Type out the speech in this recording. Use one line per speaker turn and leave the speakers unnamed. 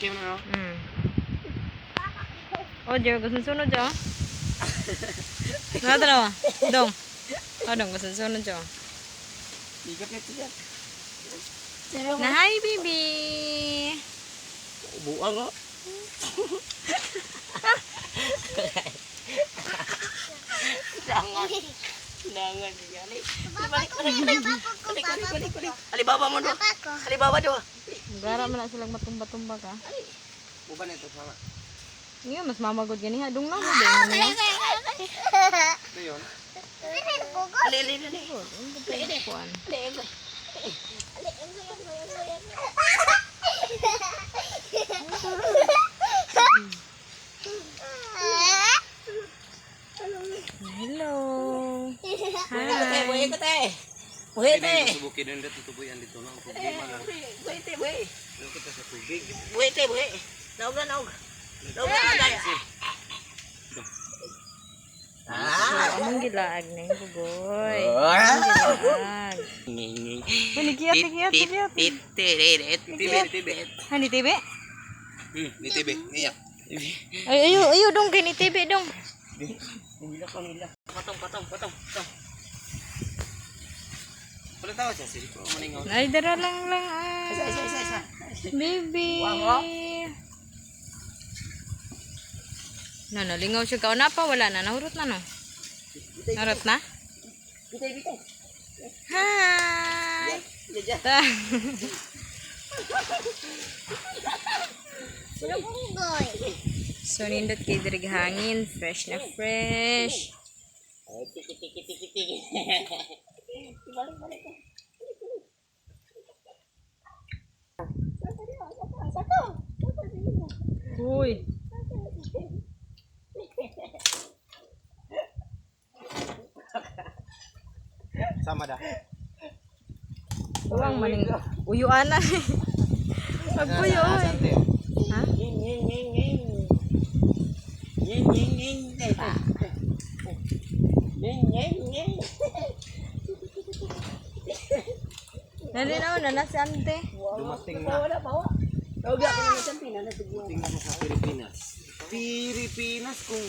Vacuum na, no?
Oh, Diyo, gusto sunod Diyo. Nata na ba? Dong. Oh, dong, gusto sunod Diyo.
Ligat na ito dyan.
Na hi, baby.
Buang, oh. Dangan. Dangan niya. Balik. Alibaba mo do. Alibaba do.
Gara man na silang matumba-tumba ka.
Buban ito sama.
Ngayon, mas mamagod yan. Dong na mo din.
Ito yun. Ali.
Pwede kuan. Hello. Hi.
Buhay ka te. Buhay te.
Subukin din dito tubuyan dito na problema lang.
Buhay te, buhay.
Ano kita sa tubig?
Buhay te, buhay. Naog na. Naog na agay.
Among gilaag na yung bugoy. Among gilaag. Nigiat. Hani tibe?
Ni TV, niya.
Ay, ayo dong kay ni tibe dong.
Nila. Patong.
Wala tawa siya sila. Maningaw.
Ay, dara lang.
Isa.
Baby.
Wow.
No, lingaw siya ka. O na pa, wala na. Nahurot na, no? Nahurot na?
Bitay.
Hi!
Diyan.
So, nindot kay dirig hangin. Fresh na fresh.
Tiki. Balik.
Uy.
Sama dah.
Uwang maning uyuan na. Pagpuyo, oy. Ha? Nalinaw na si ante.
Dumating na.
Bawa. Tawag ako ng Pilipinas na siguro.
Tingnan mo sa Pilipinas. Pilipinas kung